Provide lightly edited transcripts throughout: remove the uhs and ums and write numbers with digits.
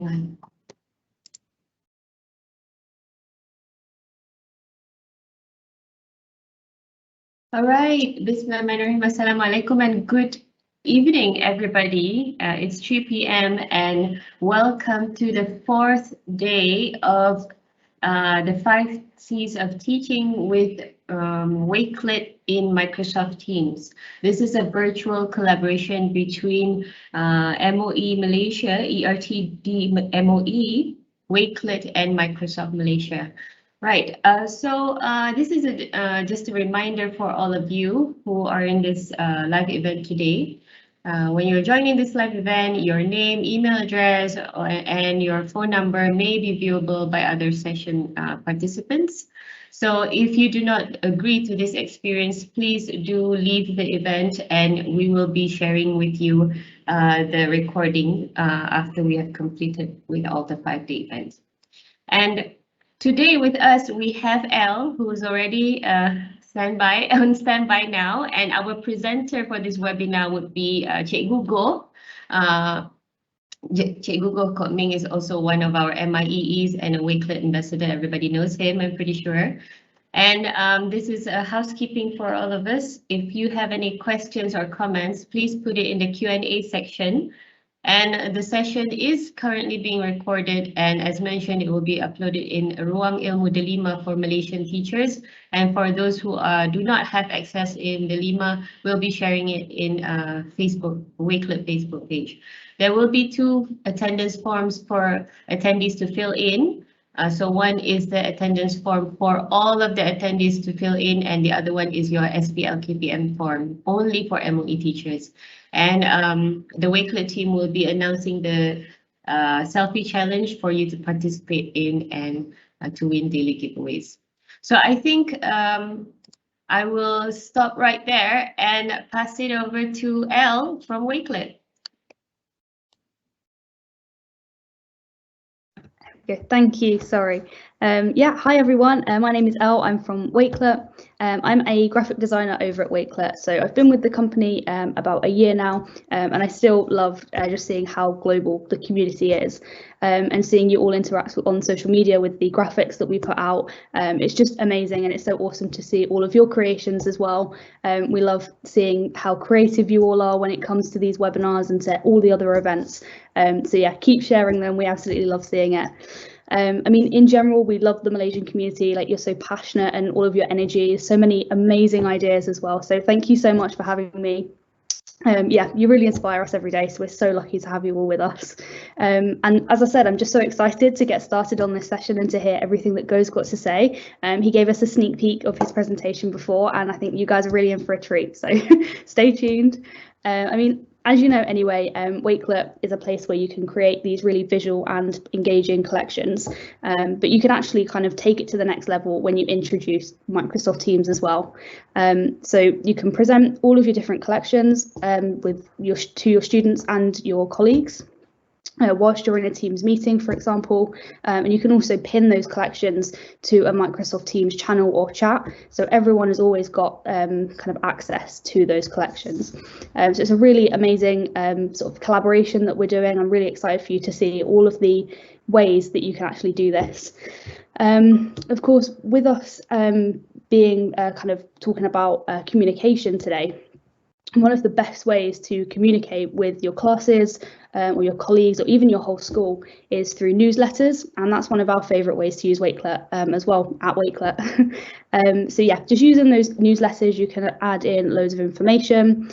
One. All right, Bismillahirrahmanirrahim. Assalamualaikum and good evening, everybody. It's 3 p.m. and welcome to the fourth day of the 5 C's of teaching with Wakelet in Microsoft Teams. This is a virtual collaboration between MOE Malaysia, ERTD MOE, Wakelet, and Microsoft Malaysia. Right, so this is just a reminder for all of you who are in this live event today. When you're joining this live event, your name, email address, and your phone number may be viewable by other session participants. So if you do not agree to this experience, please do leave the event and we will be sharing with you the recording after we have completed with all the 5-day events. And today with us, we have Elle, who's already on standby now, and our presenter for this webinar would be Cikgu Go. Cikgu Go Ming is also one of our MIEEs and a Wakelet ambassador. Everybody knows him, I'm pretty sure. And this is a housekeeping for all of us. If you have any questions or comments, please put it in the Q&A section. And the session is currently being recorded, and as mentioned, it will be uploaded in Ruang Ilmu Delima for Malaysian teachers. And for those who do not have access in Delima, we'll be sharing it in Facebook, Wakelet Facebook page. There will be 2 attendance forms for attendees to fill in. So one is the attendance form for all of the attendees to fill in, and the other one is your SPL KPM form, only for MOE teachers. And the Wakelet team will be announcing the selfie challenge for you to participate in and to win daily giveaways. So I think I will stop right there and pass it over to Elle from Wakelet. Okay, thank you. Sorry. Yeah, hi everyone. My name is Elle. I'm from Wakelet. I'm a graphic designer over at Wakelet. So I've been with the company about a year now, and I still love just seeing how global the community is, and seeing you all interact on social media with the graphics that we put out. It's just amazing, and it's so awesome to see all of your creations as well. We love seeing how creative you all are when it comes to these webinars and to all the other events. So yeah, keep sharing them. We absolutely love seeing it. I mean, in general, we love the Malaysian community. Like, you're so passionate and all of your energy, so many amazing ideas as well. So thank you so much for having me. Yeah, you really inspire us every day, so we're so lucky to have you all with us. And as I said, I'm just so excited to get started on this session and to hear everything that Go's got to say. He gave us a sneak peek of his presentation before, and I think you guys are really in for a treat, so stay tuned. I mean, as you know anyway, Wakelet is a place where you can create these really visual and engaging collections, but you can actually kind of take it to the next level when you introduce Microsoft Teams as well. So you can present all of your different collections to your students and your colleagues. Whilst you're in a Teams meeting, for example, and you can also pin those collections to a Microsoft Teams channel or chat, so everyone has always got kind of access to those collections. So it's a really amazing sort of collaboration that we're doing. I'm really excited for you to see all of the ways that you can actually do this. Of course, with us being kind of talking about communication today, one of the best ways to communicate with your classes or your colleagues or even your whole school is through newsletters, and that's one of our favourite ways to use Wakelet as well at Wakelet. So yeah, just using those newsletters, you can add in loads of information,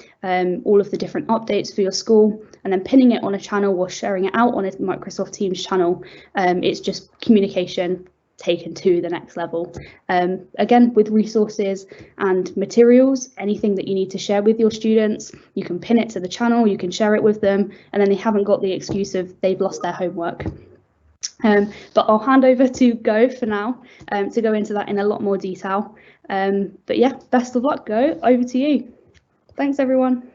all of the different updates for your school, and then pinning it on a channel or sharing it out on a Microsoft Teams channel. It's just communication taken to the next level. Again, with resources and materials, anything that you need to share with your students, you can pin it to the channel, you can share it with them, and then they haven't got the excuse of they've lost their homework. But I'll hand over to Go for now to go into that in a lot more detail. But yeah, best of luck, Go. Over to you. Thanks, everyone.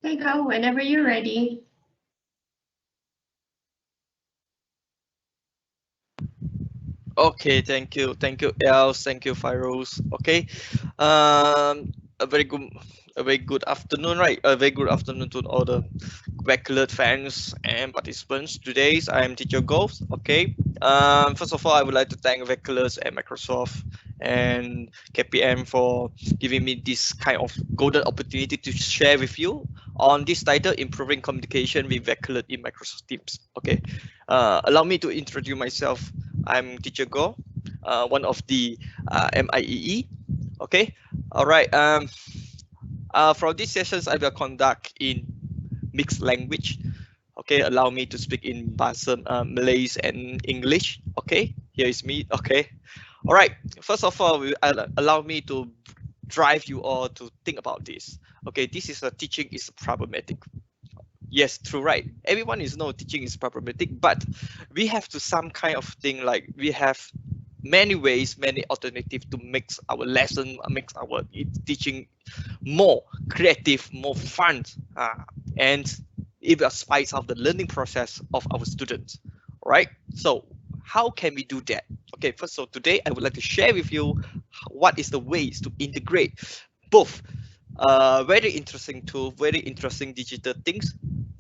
Okay, go whenever you're ready. Okay, thank you, Els, thank you, Firoz. Okay, a very good afternoon, right? A very good afternoon to all the Wakelet fans and participants. Today, I am Teacher Ghost. Okay, first of all, I would like to thank Wakelet and Microsoft and KPM for giving me this kind of golden opportunity to share with you on this title, improving communication with Wakelet in Microsoft Teams. Okay, allow me to introduce myself. I'm Teacher Go, one of the MIEE. Okay, all right. From these sessions, I will conduct in mixed language. Okay, allow me to speak in Bahasa Malays and English. Okay, here is me. Okay, all right. First of all, allow me to drive you all to think about this. Okay, this is a teaching is problematic. Yes, true, right. Everyone is know teaching is problematic, but we have to some kind of thing like we have many ways, many alternatives to make our lesson, make our teaching more creative, more fun, and it will spice up the learning process of our students, right? So how can we do that? Okay, first, so today I would like to share with you what is the ways to integrate both very interesting tool, very interesting digital things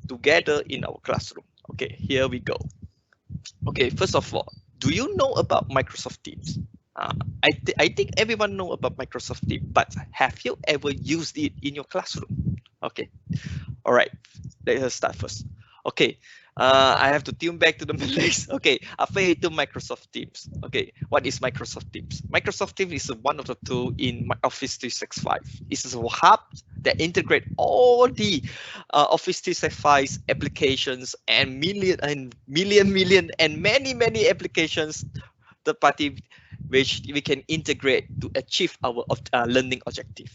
together in our classroom. Okay, here we go. Okay, first of all, do you know about Microsoft Teams? I think everyone know about Microsoft Teams, but have you ever used it in your classroom? Okay, all right, let us start first. Okay, I have to tune back to the Malays. Okay, apa itu Microsoft Teams? Okay, what is Microsoft Teams? Microsoft Teams is one of the tools in Office 365. It's a hub that integrate all the Office 365 applications and million and many applications third party which we can integrate to achieve our learning objective.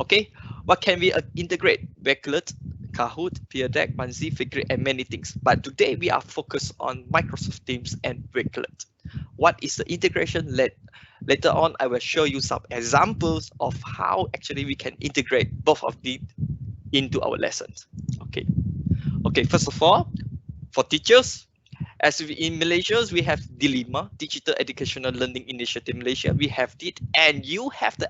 Okay, what can we integrate? Wakelet, Kahoot, Peer Deck, Manzi, Figure, and many things. But today we are focused on Microsoft Teams and Wakelet. What is the integration? Later on, I will show you some examples of how actually we can integrate both of these into our lessons. Okay. Okay, first of all, for teachers, as in Malaysia, we have Dilemma, Digital Educational Learning Initiative Malaysia. We have it, and you have the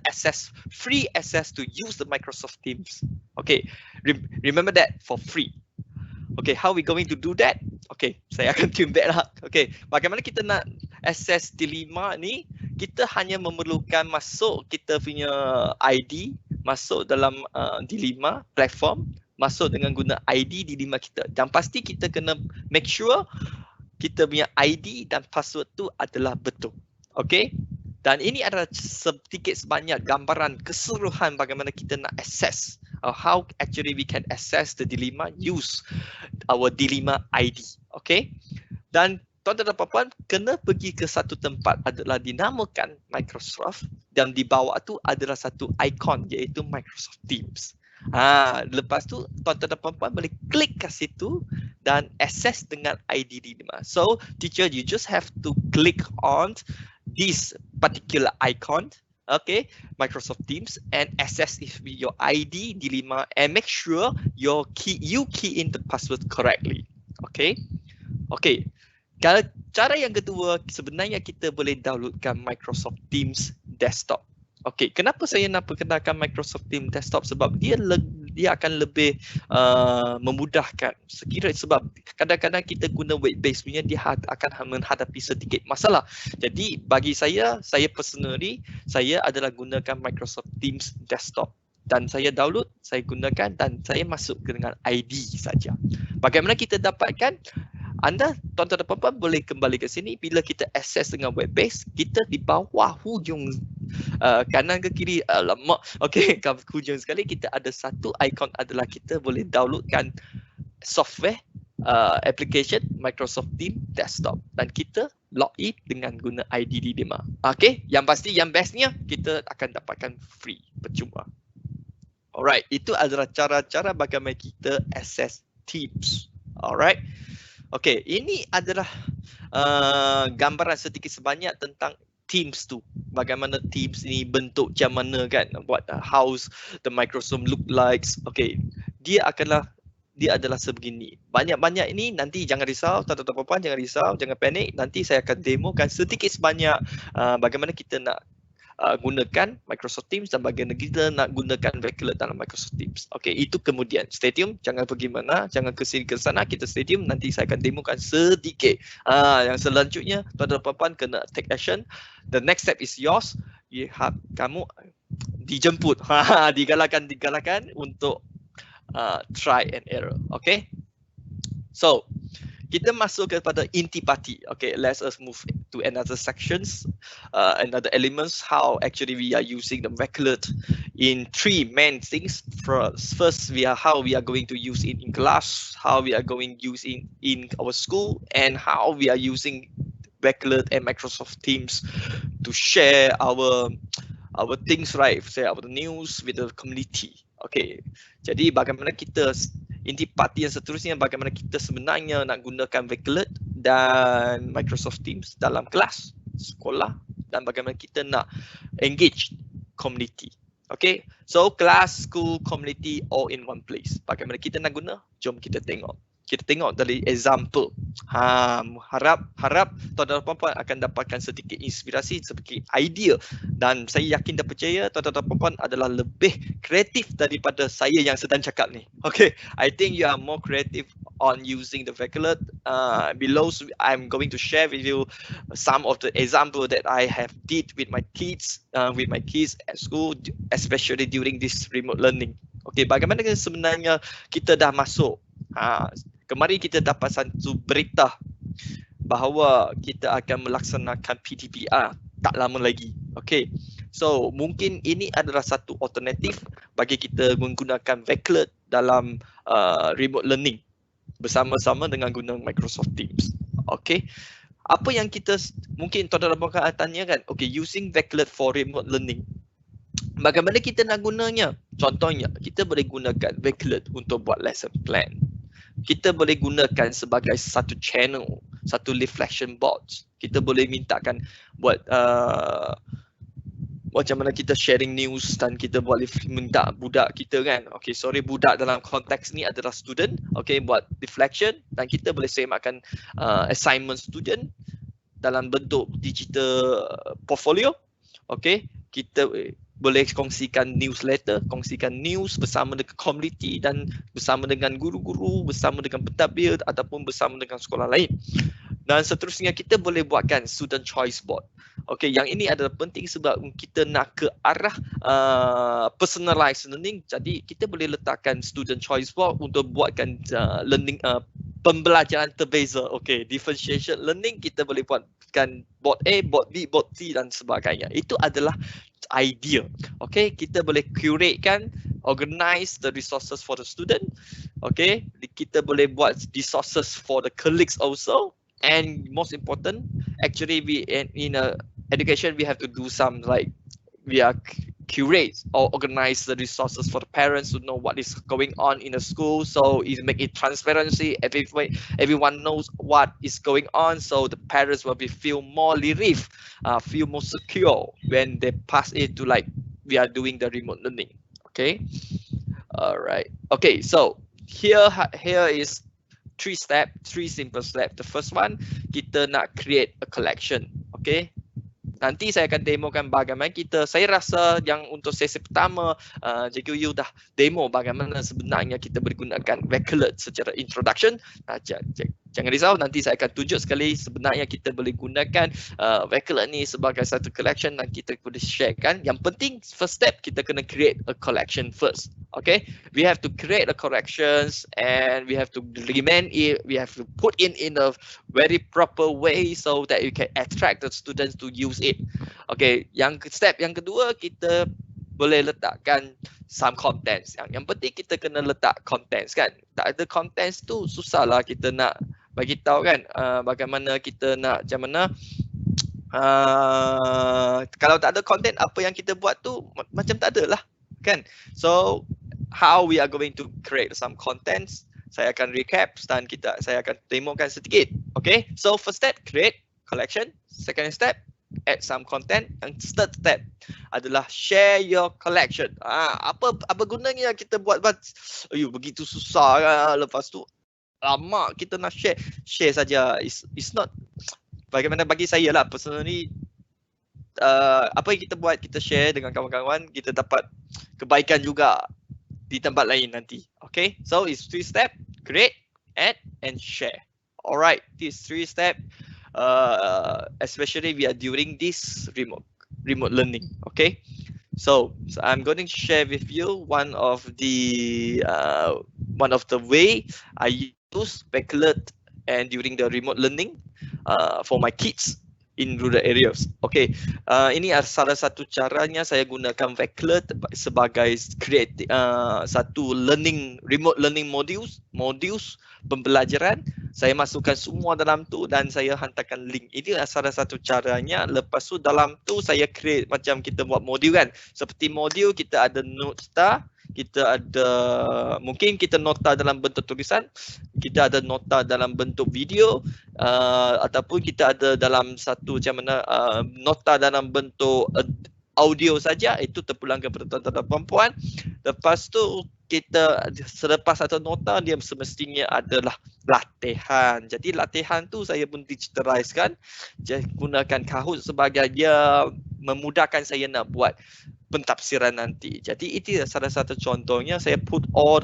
free access to use the Microsoft Teams. Okay, remember that for free. Okay, how we going to do that? Okay, saya akan tune back lah. Okay, bagaimana kita nak access Dilemma ni? Kita hanya memerlukan masuk kita punya ID, masuk dalam Dilemma platform, masuk dengan guna ID Dilemma kita. Dan pasti kita kena make sure kita punya ID dan password tu adalah betul. Okay? Dan ini adalah sedikit sebanyak gambaran keseluruhan bagaimana kita nak access how actually we can access the Dilemma, use our Dilemma ID. Okay? Dan tuan-tuan dan puan-puan kena pergi ke satu tempat adalah dinamakan Microsoft dan di bawah tu adalah satu ikon iaitu Microsoft Teams. Lepas tu tuan-tuan dan puan-puan boleh klik ke situ dan access dengan ID Dilemma. So teacher, you just have to click on this particular icon, okay, Microsoft Teams, and access it with your ID Dilemma and make sure you key in the password correctly. Okay, okay. Cara yang kedua, sebenarnya kita boleh downloadkan Microsoft Teams desktop. Okay, kenapa saya nak perkenalkan Microsoft Teams desktop? Sebab dia akan lebih memudahkan sebab kadang-kadang kita guna web based punya dia akan menghadapi sedikit masalah. Jadi bagi saya personally, saya adalah gunakan Microsoft Teams desktop dan saya download, saya gunakan dan saya masuk dengan ID saja. Bagaimana kita dapatkan? Anda, tuan-tuan dan puan-puan boleh kembali ke sini bila kita access dengan web base, kita di bawah hujung kanan ke kiri, alamak, okey, hujung sekali kita ada satu ikon adalah kita boleh downloadkan software application Microsoft Teams desktop dan kita login dengan guna ID Dilemma. Okey, yang pasti yang bestnya kita akan dapatkan free, percuma. Alright, itu adalah cara-cara bagaimana kita access Teams. Alright. Okay, ini adalah gambaran sedikit sebanyak tentang Teams tu. Bagaimana Teams ni bentuk macam mana kan? What how's the Microsoft look like? Okay, dia adalah sebegini. Banyak-banyak ini nanti jangan risau, tuan-tuan dan puan, jangan risau, jangan panik. Nanti saya akan demokan sedikit sebanyak bagaimana kita nak gunakan Microsoft Teams dan bagaimana kita nak gunakan Wakelet dalam Microsoft Teams. Okey, itu kemudian. Stay tune, jangan pergi mana, jangan ke sini ke sana, kita stay tune, nanti saya akan demokan sedikit. Yang selanjutnya, tuan-tuan dan puan kena take action. The next step is yours. Kamu dijemput, digalakkan untuk try and error. Okay, so kita masuk kepada intipati. Okay, let's us move to another sections, another elements how actually we are using the Wakelet in three main things. First, how we are going to use it in class, how we are going to use it in our school, and how we are using Wakelet and Microsoft Teams to share our things, right? Share our news with the community. Okay, jadi bagaimana kita intipati yang seterusnya, bagaimana kita sebenarnya nak gunakan Wakelet dan Microsoft Teams dalam kelas, sekolah, dan bagaimana kita nak engage community. Okay, so class, school, community all in one place. Bagaimana kita nak guna? Jom kita tengok. Kita tengok dari example. Harap tuan-tuan dan puan akan dapatkan sedikit inspirasi, sedikit idea, dan saya yakin dan percaya tuan-tuan dan puan adalah lebih kreatif daripada saya yang sedang cakap ni. Okay, I think you are more creative on using the Wakelet. Below, I'm going to share with you some of the example that I have did with my kids at school, especially during this remote learning. Okay, bagaimana sebenarnya kita dah masuk. Kemarin kita dapat satu berita bahawa kita akan melaksanakan PTPR tak lama lagi. Okay, so mungkin ini adalah satu alternatif bagi kita menggunakan Wakelet dalam remote learning bersama-sama dengan guna Microsoft Teams. Okay, apa yang kita mungkin tuan-tuan akan tanya kan, okay, using Wakelet for remote learning, bagaimana kita nak gunanya? Contohnya, kita boleh gunakan Wakelet untuk buat lesson plan. Kita boleh gunakan sebagai satu channel, satu reflection board. Kita boleh mintakan buat macam mana kita sharing news, dan kita boleh minta budak kita kan. Okay, sorry, budak dalam konteks ni adalah student. Okay, buat reflection, dan kita boleh semakkan assignment student dalam bentuk digital portfolio. Okay, kita boleh kongsikan newsletter, kongsikan news bersama dengan community dan bersama dengan guru-guru, bersama dengan pentadbir ataupun bersama dengan sekolah lain. Dan seterusnya kita boleh buatkan student choice board. Okay, yang ini adalah penting sebab kita nak ke arah personalized learning. Jadi kita boleh letakkan student choice board untuk buatkan learning pembelajaran terbeza. Okay, differentiation learning kita boleh buatkan board A, board B, board C dan sebagainya. Itu adalah idea. Okay, kita boleh curatekan, organize the resources for the student. Okay, kita boleh buat resources for the colleagues also. And most important, actually we in education we have to do some like we are curate or organize the resources for the parents to know what is going on in the school. So it make it transparency. Everyone knows what is going on. So the parents will feel more relief, feel more secure when they pass it to like we are doing the remote learning. Okay. All right. Okay. So here is three simple steps. The first one, kita nak create a collection. Okay. Nanti saya akan demokan bagaimana saya rasa yang untuk sesi pertama, Cikgu Yu dah demo bagaimana sebenarnya kita boleh gunakan Wakelet secara introduction. Jangan risau, nanti saya akan tunjuk sekali sebenarnya kita boleh gunakan Wakelet ni sebagai satu collection dan kita boleh sharekan. Yang penting, first step, kita kena create a collection first. Okay, we have to create a collections and we have to remain it, we have to put in a very proper way so that you can attract the students to use it. Okay, step yang kedua, kita boleh letakkan some contents. Yang penting kita kena letak contents kan. Tak ada contents tu susahlah kita nak bagi tahu kan bagaimana kita nak macam mana. Kalau tak ada content, apa yang kita buat tu macam tak ada lah kan. So how we are going to create some contents, saya akan recap dan saya akan demokan sedikit. Okay, so first step, create collection. Second step, add some content. And third step, adalah share your collection. Apa gunanya kita buat begitu susah lepas tu lama kita nak share saja. It's not, bagaimana bagi saya lah personally, apa yang kita buat, kita share dengan kawan-kawan, kita dapat kebaikan juga di tempat lain nanti. Okay, so it's 3 step: create, add and share. Alright, these 3 step, especially we are during this remote learning. Okay, so I'm going to share with you one of the way I use Wakelet and during the remote learning for my kids in rural areas. Okay, ini adalah salah satu caranya saya gunakan Wakelet sebagai satu remote learning modules pembelajaran. Saya masukkan semua dalam tu dan saya hantarkan link. Ini adalah salah satu caranya. Lepas tu dalam tu saya create macam kita buat modul kan. Seperti modul kita ada nota, kita ada mungkin kita nota dalam bentuk tulisan, kita ada nota dalam bentuk video, ataupun kita ada dalam satu macam mana nota dalam bentuk audio saja. Itu terpulang kepada tuan-tuan dan puan-puan. Lepas tu kita selepas satu nota dia semestinya adalah latihan. Jadi latihan tu saya pun digitalizekan, gunakan Kahoot sebagai dia memudahkan saya nak buat pentafsiran nanti. Jadi itu salah satu contohnya. Saya put all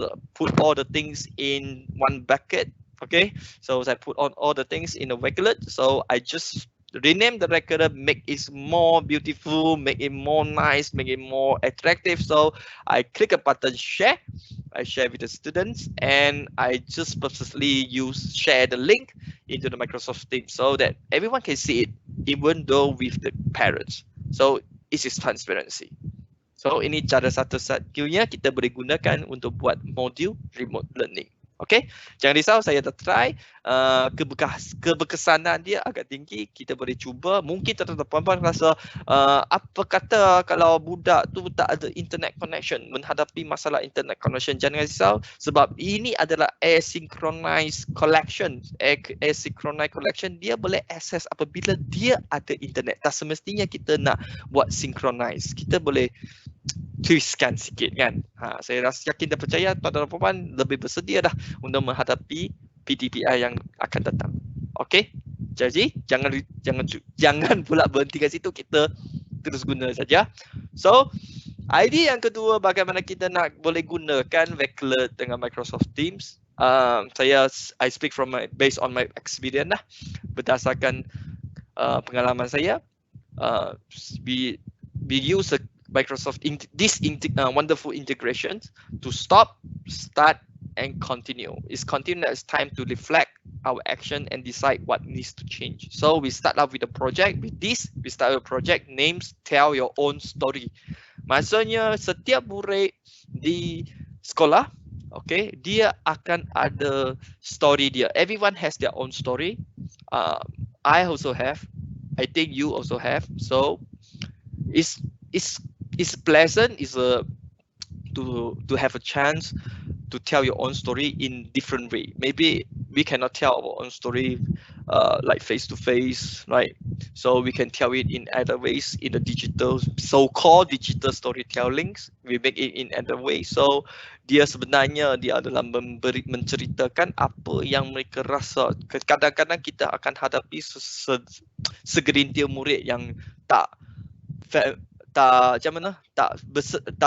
the things in one bucket. Okay, so I put on all the things in a Wakelet. So I just rename the Wakelet, make it more beautiful, make it more nice, make it more attractive. So I click a button share. I share with the students, and I just purposely share the link into the Microsoft Teams so that everyone can see it, even though with the parents. So it is transparency. So ini cara satu-satunya kita boleh gunakan untuk buat modul remote learning. Okay, jangan risau, saya dah try. Keberkesanan dia agak tinggi. Kita boleh cuba. Mungkin tuan-tuan rasa apa kata kalau budak tu tak ada internet connection, menghadapi masalah internet connection. Jangan risau, sebab ini adalah asynchronous collection. Asynchronous collection dia boleh access apabila dia ada internet. Tak semestinya kita nak buat synchronize. Kita boleh twistkan sikit kan. Saya rasa yakin dan percaya tuan-tuan dan puan lebih bersedia dah untuk menghadapi PTPI yang akan datang. Okey. Jadi jangan pula berhenti kat situ, kita terus guna saja. So, idea yang kedua, bagaimana kita nak boleh gunakan Wakelet dengan Microsoft Teams. I speak based on my experience lah, berdasarkan pengalaman saya. We use Microsoft wonderful integrations to stop, start, and continue. It's continuous time to reflect our action and decide what needs to change. So we start off with a project. With this, we start a project names Tell Your Own Story. Maksudnya setiap murid di sekolah, okay, dia akan ada story dia. Everyone has their own story. I also have. I think you also have. So it's pleasant to have a chance to tell your own story in different way. Maybe we cannot tell our own story like face to face, right? So we can tell it in other ways, in the digital, so-called digital storytellings. We make it in other ways. So dia sebenarnya dia adalah menceritakan apa yang mereka rasa. Kadang-kadang kita akan hadapi segelintir murid yang tak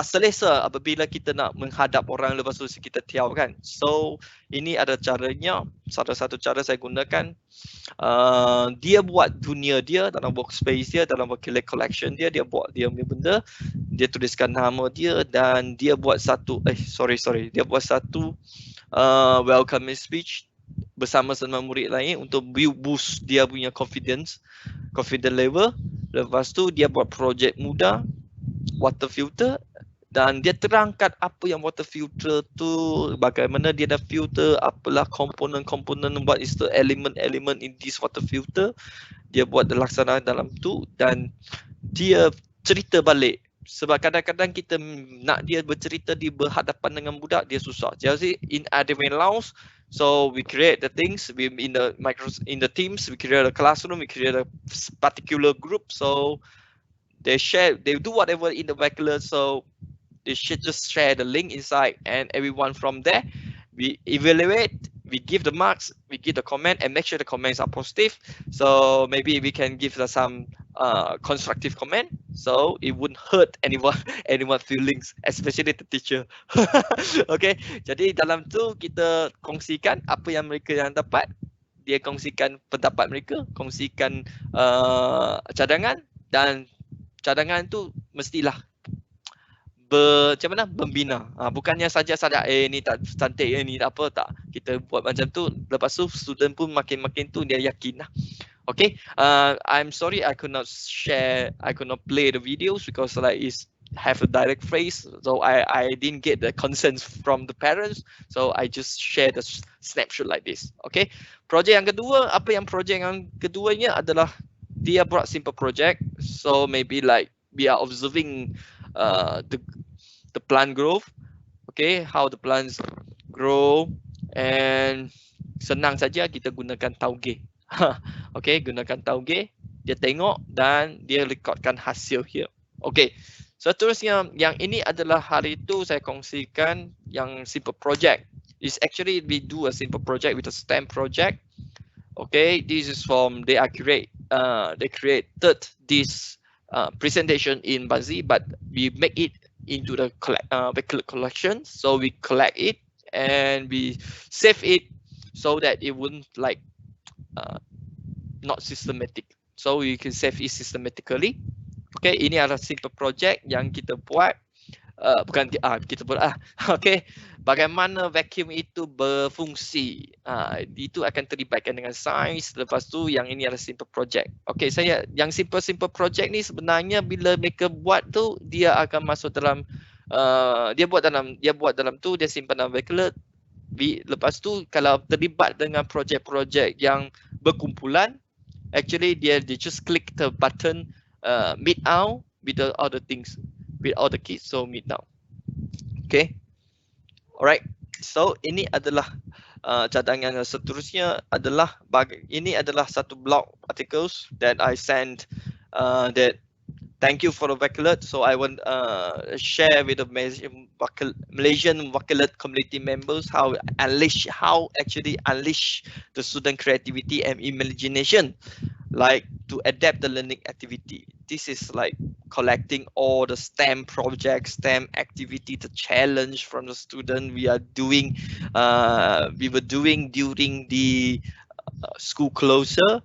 selesa apabila kita nak menghadap orang lepas tu kita tiaw kan. So ini ada caranya, salah satu cara saya gunakan. Dia buat dunia dia dalam workspace dia, dalam Wakelet collection dia buat dia punya benda, dia tuliskan nama dia dan dia buat satu dia buat satu welcoming speech bersama sama murid lain untuk boost dia punya confidence level. Lepas tu dia buat projek mudah, water filter, dan dia terangkan apa yang water filter tu, bagaimana dia dah filter, apalah komponen-komponen, what is the element in this water filter. Dia buat laksanaan dalam tu dan dia cerita balik. Sebab kadang-kadang kita nak dia bercerita di berhadapan dengan budak, dia susah. Jadi in other way laws, so we create the things in the teams, we create a classroom, we create a particular group. So They do whatever in the Wakelet, so they should just share the link inside, and everyone from there, we evaluate, we give the marks, we give the comment, and make sure the comments are positive. So maybe we can give some constructive comment, so it wouldn't hurt anyone feelings, especially the teacher. Okay, jadi dalam tu kita kongsikan apa yang mereka yang dapat, dia kongsikan pendapat mereka, kongsikan cadangan, dan cadangan tu mestilah macam mana, membina. Bukannya saja ni tak cantik, ni tak apa, tak. Kita buat macam tu, lepas tu student pun makin tu dia yakin lah. Okay, I'm sorry I could not play the videos because like it's have a direct phrase, so I didn't get the consent from the parents, so I just share the snapshot like this. Okay, projek yang kedua, projek yang keduanya adalah dia buat simple project, so maybe like we are observing the plant growth, okay, how the plants grow, and senang saja kita gunakan tauge. Okay, gunakan tauge, dia tengok dan dia rekodkan hasil here. Okay, seterusnya yang ini adalah hari itu saya kongsikan yang simple project. Is actually we do a simple project with a STEM project. Okay, this is from they created this presentation in Bazi, but we make it into the collection. So we collect it and we save it so that it wouldn't like not systematic. So we can save it systematically. Okay, ini adalah simple project yang kita buat. Kita buat okay, bagaimana vacuum itu berfungsi, itu akan terlibatkan dengan sains. Lepas tu yang ini adalah simple project. Okay, saya yang simple project ni sebenarnya bila mereka buat tu dia akan masuk dalam dia buat dalam tu, dia simpan dalam Wakelet. Lepas tu kalau terlibat dengan projek-projek yang berkumpulan, actually dia just click the button meet out with the other things, with all the kids, so meet now. Okay, alright, so ini adalah cadangan yang seterusnya adalah ini adalah satu blog articles that I sent that thank you for the Wakelet. So I want share with the Malaysian Wakelet community members how actually unleash the student creativity and imagination, like to adapt the learning activity. This is like collecting all the STEM projects, STEM activity, the challenge from the student we were doing during the school closure,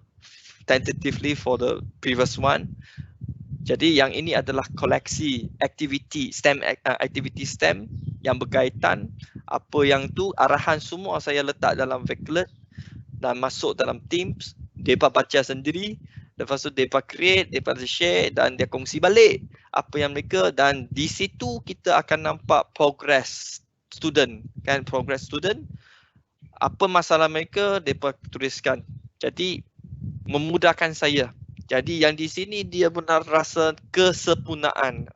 tentatively for the previous one. Jadi yang ini adalah koleksi aktiviti STEM, aktiviti STEM yang berkaitan. Apa yang tu arahan semua saya letak dalam Wakelet dan masuk dalam Teams. Mereka baca sendiri, lepas tu mereka create, mereka share dan dia kongsi balik apa yang mereka, dan di situ kita akan nampak progress student, kan, progress student. Apa masalah mereka, mereka tuliskan. Jadi memudahkan saya. Jadi yang di sini dia benar rasa kesepunyaan,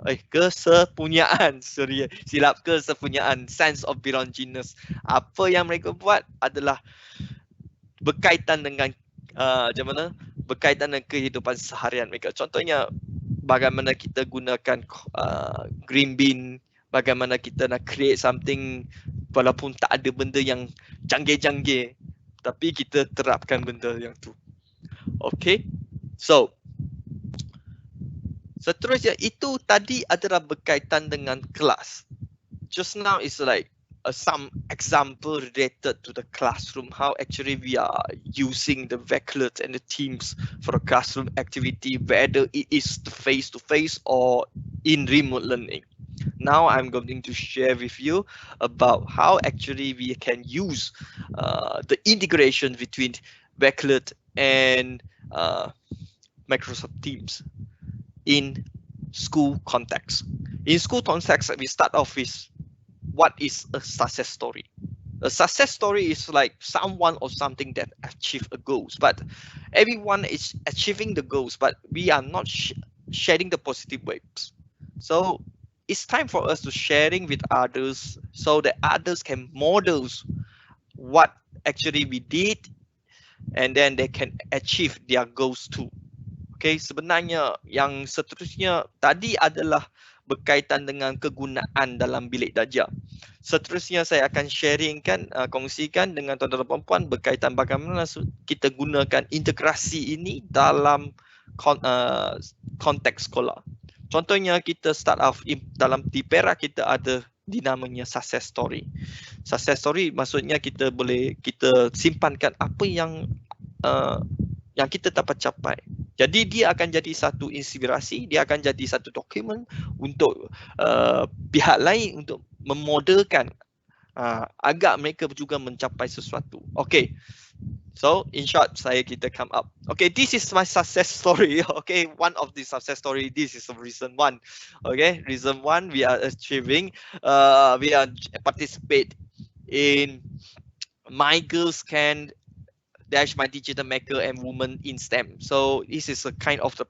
sense of belongingness. Apa yang mereka buat adalah berkaitan dengan macam mana? Berkaitan dengan kehidupan seharian mereka. Contohnya bagaimana kita gunakan green bin, bagaimana kita nak create something walaupun tak ada benda yang canggih-canggih, tapi kita terapkan benda yang tu. Okay, so seterusnya itu tadi adalah berkaitan dengan kelas. Just now is like some example related to the classroom, how actually we are using the Wakelet and the Teams for a classroom activity, whether it is face-to-face or in remote learning. Now I'm going to share with you about how actually we can use the integration between Wakelet and Microsoft Teams in school context. In school context, we start off with what is a success story. A success story is like someone or something that achieve a goals, but everyone is achieving the goals, but we are not sharing the positive waves. So it's time for us to sharing with others so that others can model what actually we did, and then they can achieve their goals too. Okay, sebenarnya yang seterusnya tadi adalah berkaitan dengan kegunaan dalam bilik darjah. Seterusnya saya akan sharingkan, kongsikan dengan tuan-tuan dan puan-puan berkaitan bagaimana kita gunakan integrasi ini dalam konteks sekolah. Contohnya kita start off dalam di Perak kita ada dinamanya success story. Success story maksudnya kita simpankan apa yang kita dapat capai. Jadi dia akan jadi satu inspirasi, dia akan jadi satu dokumen untuk pihak lain untuk memodelkan agar mereka juga mencapai sesuatu. Okay, so in short kita come up. Okay, this is my success story. Okay, one of the success story. This is the reason one. Okay, reason one we are achieving. We are participate in My Girls Can Dash My Digital Maker and Women in STEM. So this is a kind of the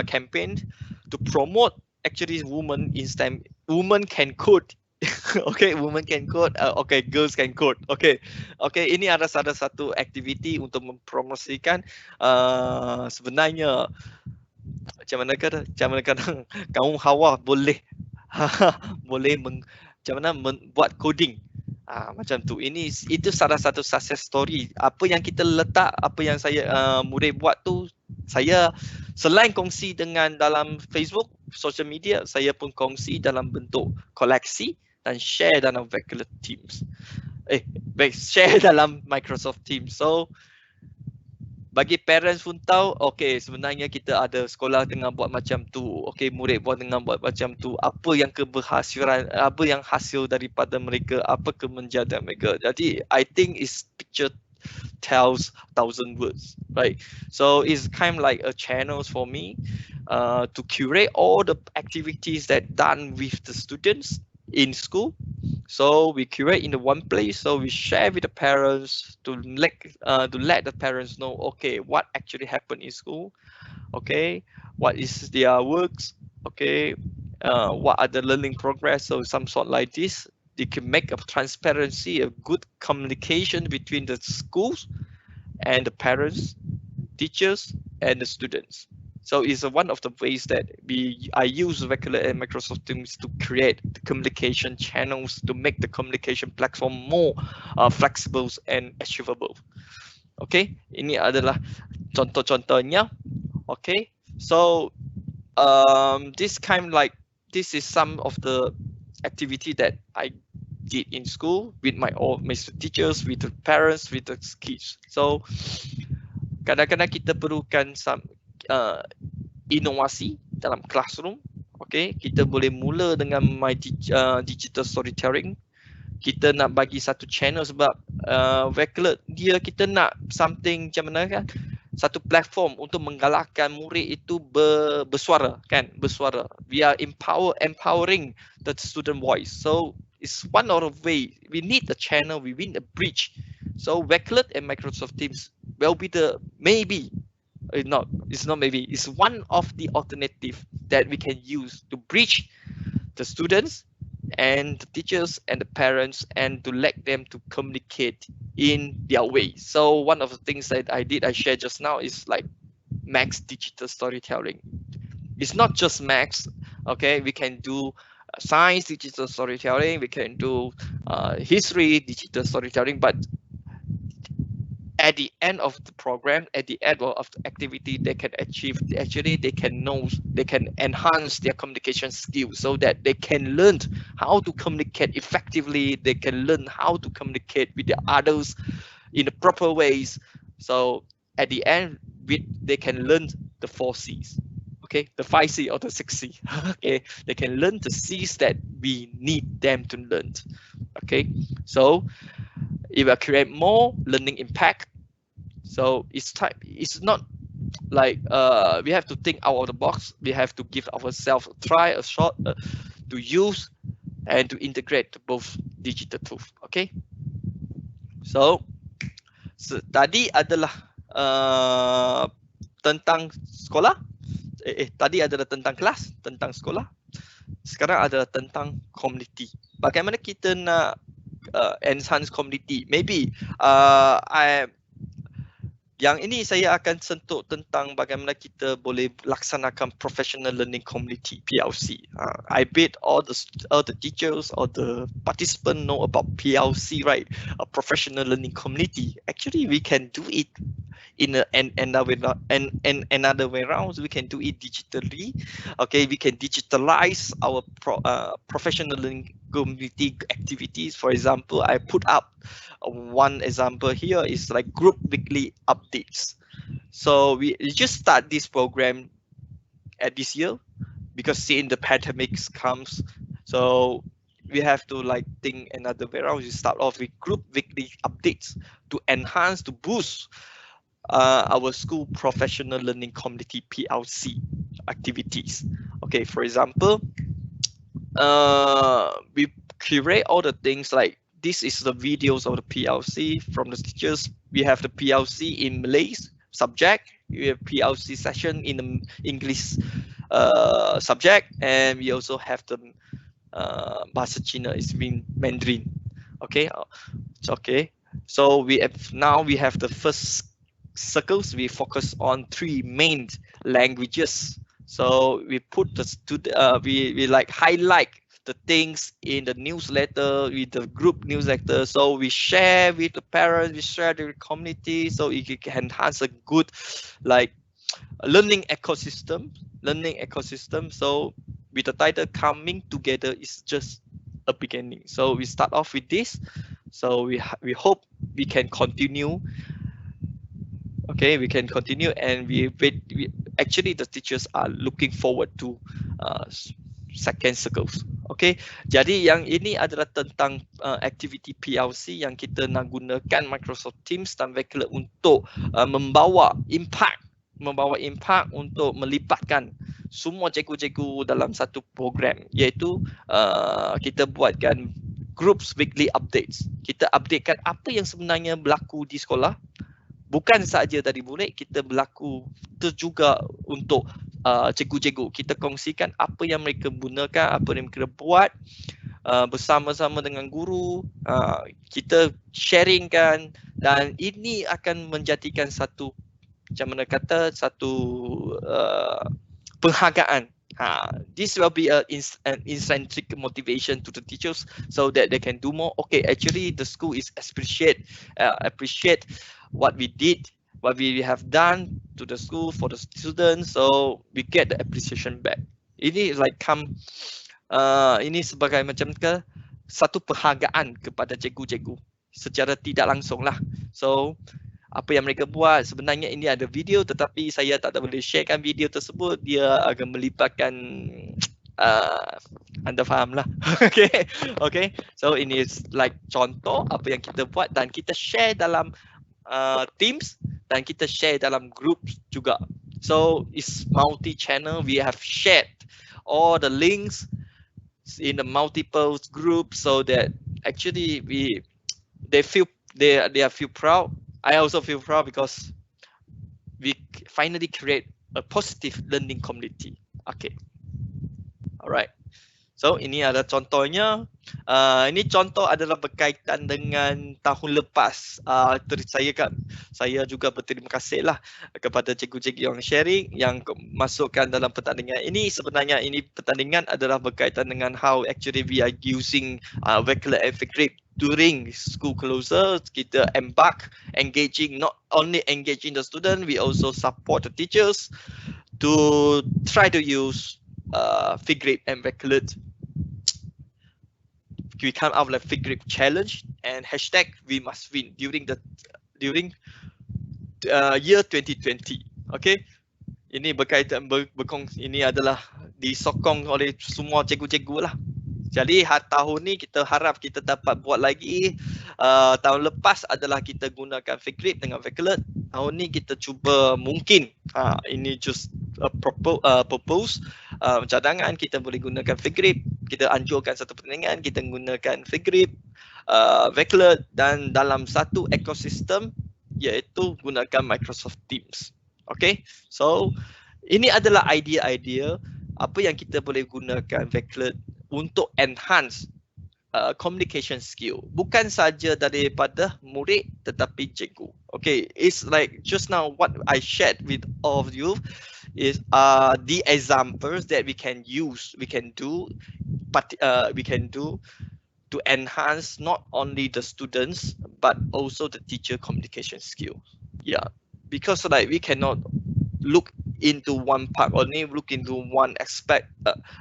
campaign to promote actually women in STEM. Women can code. Okay, women can code. Okay, girls can code. Okay, ini ada satu aktiviti untuk mempromosikan sebenarnya macam mana kadang kaum hawa boleh buat coding. Macam tu. Itu salah satu success story. Apa yang kita letak, apa yang saya murid buat tu, saya selain kongsi dengan dalam Facebook, social media, saya pun kongsi dalam bentuk koleksi dan share dalam Wakelet Teams. Share dalam Microsoft Teams. So bagi parents pun tahu, okay, sebenarnya kita ada sekolah tengah buat macam tu. Okay, murid buat macam tu. Apa yang keberhasilan, apa yang hasil daripada mereka, apa kemenjadian mereka. Jadi, I think is picture tells 1,000 words, right? So it's kind of like a channel for me to curate all the activities that done with the students in school. So we curate in the one place. So we share with the parents to let the parents know, okay, what actually happened in school, okay, what is their works, okay, what are the learning progress. So some sort like this, they can make a transparency, a good communication between the schools and the parents, teachers, and the students. So it's one of the ways that I use Wakelet and Microsoft Teams to create the communication channels to make the communication platform more flexible and achievable. Okay, ini adalah contoh-contohnya. Okay, so this is some of the activity that I did in school with my teachers, with the parents, with the kids. So kadang-kadang kita perlukan some inovasi dalam classroom. Okay, kita boleh mula dengan my digital storytelling. Kita nak bagi satu channel sebab Wakelet kita nak something macam mana kan, satu platform untuk menggalakkan murid itu bersuara kan, bersuara. We are empowering the student voice. So it's one of the way we need the channel, we need a bridge. So Wakelet and Microsoft Teams will be the it's one of the alternative that we can use to bridge the students and the teachers and the parents and to let them to communicate in their way. So one of the things that I shared just now is like Max digital storytelling. It's not just Max, okay, we can do science digital storytelling, we can do history digital storytelling, but at the end of the program, at the end of the activity, they can achieve, they can enhance their communication skills so that they can learn how to communicate effectively, they can learn how to communicate with the others in the proper ways. So at the end, they can learn the 4 C's. Okay, the 5 C or the 6 C. Okay, they can learn the C's that we need them to learn. Okay, so it will create more learning impact. So it's not like we have to think out of the box. We have to give ourselves a try, a shot to use and to integrate both digital tools. Okay, so tadi adalah tentang sekolah. Tadi adalah tentang kelas, tentang sekolah. Sekarang adalah tentang community. Bagaimana kita nak enhance community? Maybe Yang ini saya akan sentuh tentang bagaimana kita boleh laksanakan professional learning community PLC. I bet all the teachers or the participants know about PLC, right? A professional learning community. Actually, we can do it in another way around. We can do it digitally. Okay, we can digitalize our professional learning community activities. For example, I put up one example here is like group weekly updates. So we just start this program at this year because seeing the pandemics comes, so we have to like think another way around. We start off with group weekly updates to enhance, to boost our school professional learning community PLC activities. Okay, for example, we curate all the things like this is the videos of the PLC from the teachers. We have the PLC in Malay subject. We have PLC session in the English subject, and we also have the Bahasa Cina is in Mandarin. Okay, it's okay. So we have the first circles. We focus on 3 main languages. So we put we like highlight the things in the newsletter, with the group newsletter. So we share with the parents, we share the community, so it can enhance a good like learning ecosystem. So with the title Coming Together is just a beginning. So we start off with this. So we hope we can continue. Okay, we can continue, and we actually the teachers are looking forward to second circles. Okay, jadi yang ini adalah tentang activity PLC yang kita nak gunakan Microsoft Teams dan Wakelet untuk membawa impact untuk melibatkan semua cikgu-cikgu dalam satu program, iaitu kita buatkan groups weekly updates. Kita updatekan apa yang sebenarnya berlaku di sekolah. Bukan sahaja dari murid, kita berlaku itu juga untuk cikgu-cikgu. Kita kongsikan apa yang mereka gunakan, apa yang mereka buat bersama-sama dengan guru. Kita sharingkan, dan ini akan menjadikan satu, macam mana kata, satu penghargaan. This will be an intrinsic motivation to the teachers so that they can do more. Okay, actually the school is appreciate what we did, what we have done to the school for the students, so we get the appreciation back. Ini like ini sebagai macam ke satu penghargaan kepada cikgu-cikgu secara tidak langsung lah. So apa yang mereka buat, sebenarnya ini ada video tetapi saya tak boleh sharekan video tersebut, dia akan melibatkan anda faham lah. Okay, so ini is like contoh apa yang kita buat dan kita share dalam Teams dan kita share dalam group juga. So it's multi-channel. We have shared all the links in the multiple groups so that actually they feel proud. I also feel proud because we finally create a positive learning community. Okay, alright. So ini ada contohnya. Ini contoh adalah berkaitan dengan tahun lepas. Saya juga berterima kasih lah kepada cikgu-cikgu yang sharing, yang masukkan dalam pertandingan ini. Sebenarnya ini pertandingan adalah berkaitan dengan how actually we are using Wakelet and Wakelet during school closure. Kita engaging, not only engaging the student, we also support the teachers to try to use Wakelet and Wakelet. We come out with a Wakelet challenge and hashtag we must win during year 2020. Okay, ini berkaitan ini adalah disokong oleh semua cikgu-cikgu lah. Jadi tahun ni kita harap kita dapat buat lagi. Tahun lepas adalah kita gunakan Wakelet dengan Wakelet. Tahun ni kita cuba mungkin ini just propose cadangan, kita boleh gunakan Wakelet. Kita anjurkan satu pertandingan kita gunakan Wakelet, Wakelet, dan dalam satu ekosistem iaitu gunakan Microsoft Teams. Okay, so ini adalah idea-idea apa yang kita boleh gunakan Wakelet untuk enhance communication skill. Bukan saja daripada murid tetapi cikgu. Okay, it's like just now what I shared with all of you is the examples that we can use, we can do to enhance not only the students but also the teacher communication skill. Yeah, because like we cannot look into one part, only look into one aspect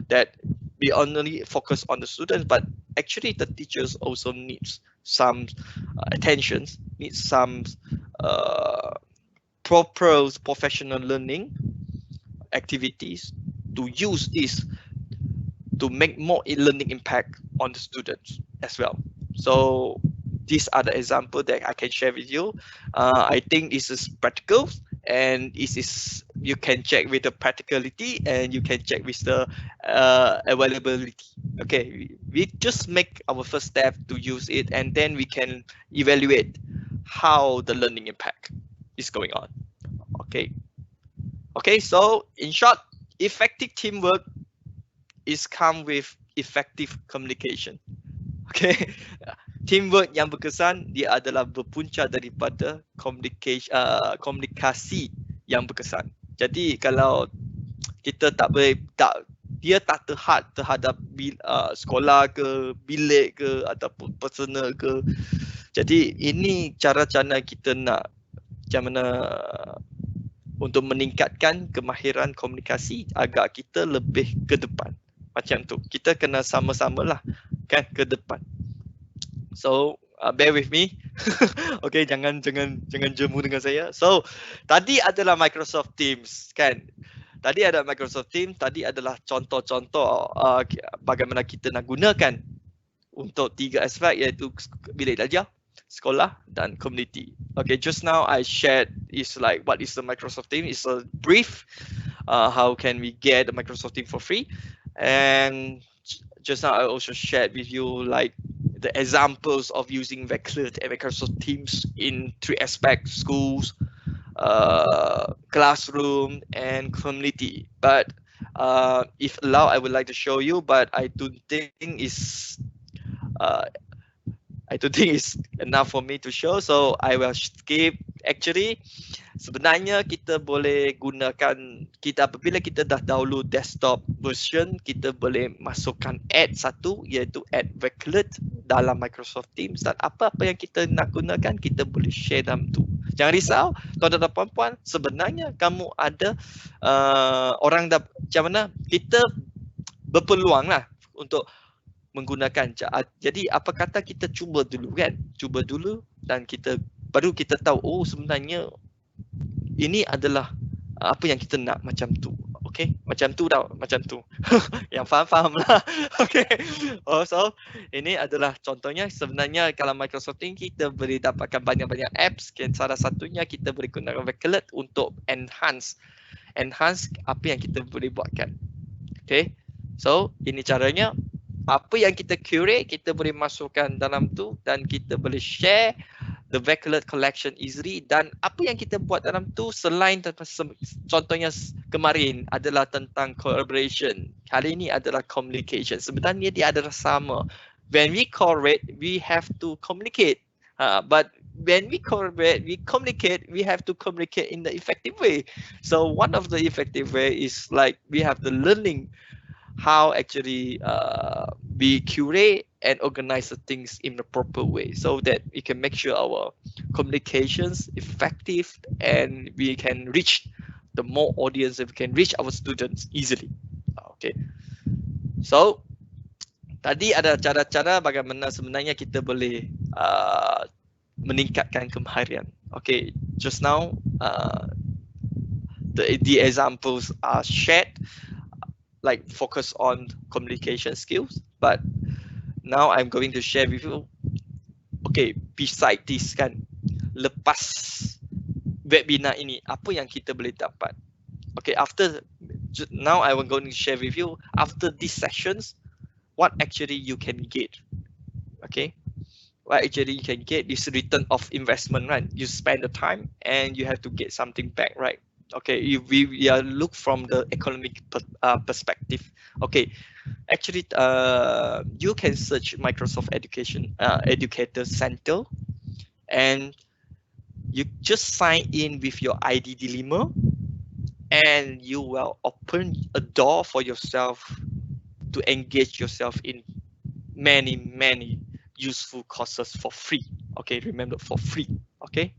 that we only focus on the students, but actually the teachers also needs some attention, needs some proper professional learning activities to use this to make more learning impact on the students as well. So these are the examples that I can share with you. I think this is practical, and this is, you can check with the practicality and you can check with the availability. Okay, we just make our first step to use it, and then we can evaluate how the learning impact is going on. Okay, so in short, effective teamwork is come with effective communication. Okay, teamwork yang berkesan dia adalah berpunca daripada komunikasi yang berkesan. Jadi kalau kita dia tak terhad terhadap sekolah ke, bilik ke, ataupun personal ke. Jadi ini cara-cara kita nak macam mana untuk meningkatkan kemahiran komunikasi agar kita lebih ke depan. Macam tu, kita kena sama-sama lah kan ke depan. So bear with me. Okay, jangan jemu dengan saya. So tadi adalah Microsoft Teams kan. Tadi ada Microsoft Teams, tadi adalah contoh-contoh bagaimana kita nak gunakan untuk 3 aspek, iaitu bilik belajar, sekolah dan community. Okay, just now I shared is like what is the Microsoft Teams. It's a brief how can we get the Microsoft Teams for free. And just now I also shared with you like the examples of using Wakelet and Microsoft Teams in 3 aspects: schools, classroom, and community. But if allowed, I would like to show you, but I don't think it's enough for me to show, so I will skip. Actually, sebenarnya kita boleh gunakan, apabila kita dah download desktop version, kita boleh masukkan add satu, iaitu add Wakelet dalam Microsoft Teams, dan apa-apa yang kita nak gunakan kita boleh share dalam tu. Jangan risau tuan-tuan dan puan-puan, sebenarnya kamu ada orang macam mana kita berpeluang lah untuk menggunakan. Jadi apa kata kita cuba dulu kan, cuba dulu dan baru kita tahu, oh sebenarnya ini adalah apa yang kita nak, macam tu. Okay, macam tu tau, macam tu. Yang faham lah. Okay, so ini adalah contohnya. Sebenarnya kalau Microsoft Teams kita boleh dapatkan banyak-banyak apps. Salah satunya kita boleh gunakan Wakelet untuk enhance apa yang kita boleh buatkan. Okay, so ini caranya. Apa yang kita curate, kita boleh masukkan dalam tu dan kita boleh share the Wakelet collection easily. Dan apa yang kita buat dalam tu selain contohnya kemarin adalah tentang collaboration, kali ini adalah communication. Sebenarnya dia adalah sama. When we collaborate, we have to communicate. But when we collaborate, we communicate, we have to communicate in the effective way. So one of the effective way is like we have the learning how actually we curate and organize the things in the proper way, so that we can make sure our communications effective and we can reach the more audience, and we can reach our students easily. Okay, so tadi ada cara-cara bagaimana sebenarnya kita boleh meningkatkan kemahiran. Okay, just now the examples are shared, like focus on communication skills, but now I'm going to share with you. Okay, beside this kan, lepas webinar ini apa yang kita boleh dapat. Okay, now I will going to share with you after these sessions what actually you can get. Okay, what actually you can get is return of investment, right? You spend the time and you have to get something back, right? Okay, if we look from the economic perspective. Okay, actually, you can search Microsoft Educator Center, and you just sign in with your ID dilemma, and you will open a door for yourself to engage yourself in many useful courses for free. Okay, remember, for free. Okay,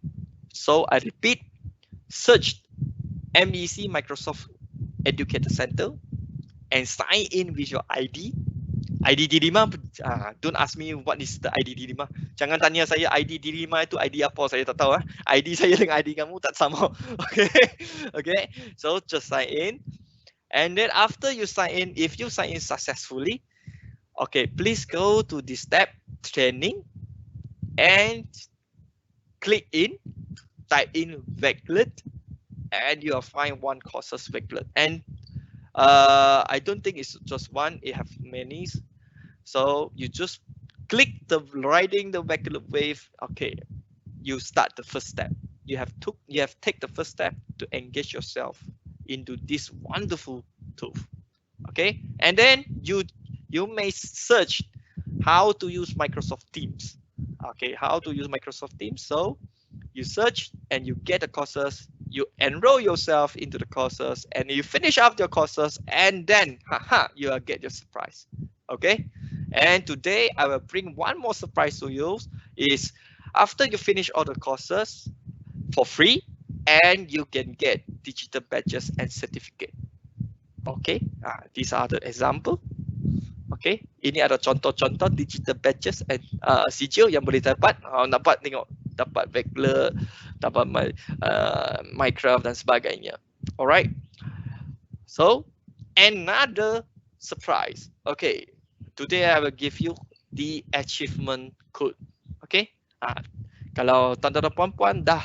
so I repeat, search MEC Microsoft Educator Center and sign in with your ID dilemma. Don't ask me what is the ID dilemma. Jangan tanya saya ID dilemma itu ID apa, saya tak tahu. ID saya dengan ID kamu tak sama. Okay, okay. So just sign in, and then after you sign in, if you sign in successfully, okay, please go to this tab, training, and click in, type in Wakelet, and you'll find one courses Wakelet. And I don't think it's just one, it have many. So you just click the riding the Wakelet wave. Okay, you start the first step. You have take the first step to engage yourself into this wonderful tool. Okay, and then you may search how to use Microsoft Teams. Okay, how to use Microsoft Teams. So you search and you get the courses, you enroll yourself into the courses, and you finish up your courses, and then you will get your surprise. Okay, and today I will bring one more surprise to you. Is after you finish all the courses for free, and you can get digital badges and certificate. Okay, these are the example. Okay, ini ada contoh-contoh digital badges and sijil yang boleh dapat. Dapat tengok, dapat Wakelet, dapat Minecraft dan sebagainya. Alright, so another surprise. Okay, today I will give you the achievement code. Okay, kalau tuan-tuan dan puan-puan dah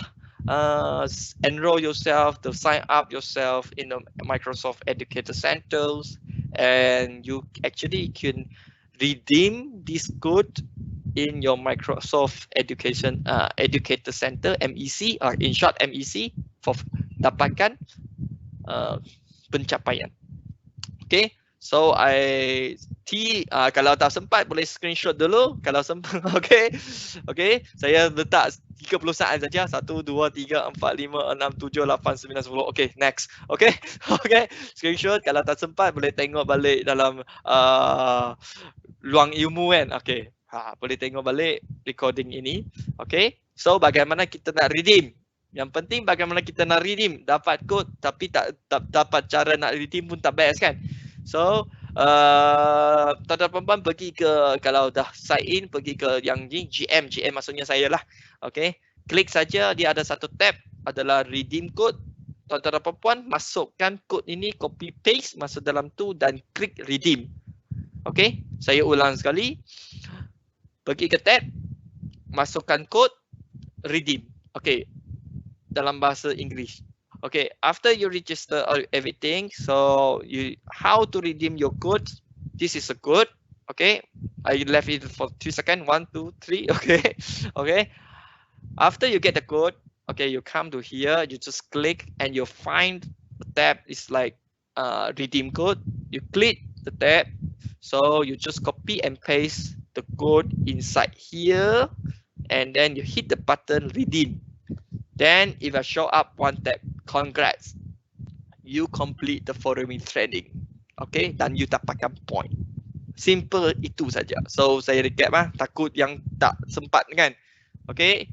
enroll yourself, to sign up yourself in the Microsoft Educator Centers, and you actually can redeem this code in your Microsoft Educator Center, MEC, or in short MEC, for dapatkan pencapaian. Okay, so kalau tak sempat boleh screenshot dulu. Kalau sempat, okay, saya letak 30 saat saja. 1, 2, 3, 4, 5, 6, 7, 8, 9, 10. Okay, next. Okay, screenshot. Kalau tak sempat boleh tengok balik dalam luang ilmu kan. Okay, boleh tengok balik recording ini. Okay, so bagaimana kita nak redeem? Yang penting bagaimana kita nak redeem. Dapat code tapi tak dapat cara nak redeem pun tak best kan. So tuan-tuan puan-puan pergi ke, kalau dah sign in, pergi ke yang ni GM maksudnya saya lah. Okay, klik saja, dia ada satu tab adalah redeem code. Tuan-tuan puan-puan masukkan code ini, copy paste masuk dalam tu dan klik redeem. Okay, saya ulang sekali, pergi ke tab, masukkan code, redeem. Okay, dalam bahasa Inggeris. Okay, after you register everything, so how to redeem your code? This is a code. Okay, I left it for 2 seconds. 1, 2, 3. Okay, okay. After you get the code, okay, you come to here. You just click and you find the tab is like redeem code. You click the tab, so you just copy and paste the code inside here, and then you hit the button redeem. Then if I show up one tab, congrats, you complete the following training. Okay, dan you dapatkan point. Simple itu saja. So saya recap takut yang tak sempat kan. Okay,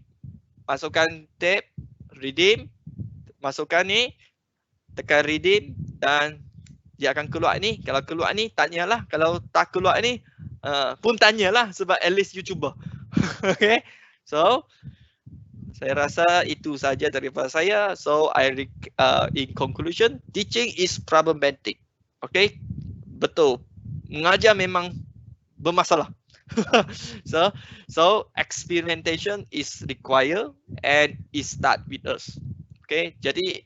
masukkan tab, redeem, masukkan ni, tekan redeem dan dia akan keluar ni. Kalau keluar ni tanyalah, kalau tak keluar ni pun tanyalah sebab at least you cuba. Okay, so saya rasa itu saja daripada saya. So in conclusion, teaching is problematic. Okay, betul. Mengajar memang bermasalah. so experimentation is required and it start with us. Okay, jadi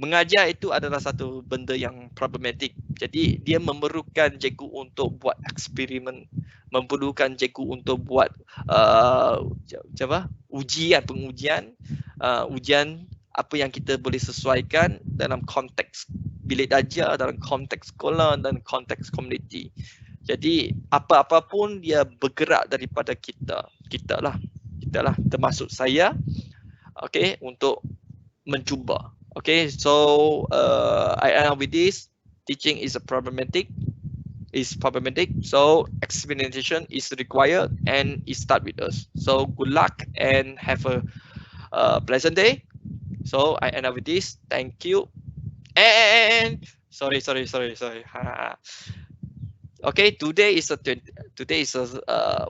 mengajar itu adalah satu benda yang problematik. Jadi dia memerlukan cikgu untuk buat eksperimen, memerlukan cikgu untuk buat pengujian apa yang kita boleh sesuaikan dalam konteks bilik darjah, dalam konteks sekolah dan konteks komuniti. Jadi apa-apa pun dia bergerak daripada kita lah termasuk saya, okay, untuk mencuba. Okay, so I end up with this. Teaching is problematic, so experimentation is required and it start with us. So good luck and have a pleasant day. So I end up with this. Thank you. And sorry. Okay, today is a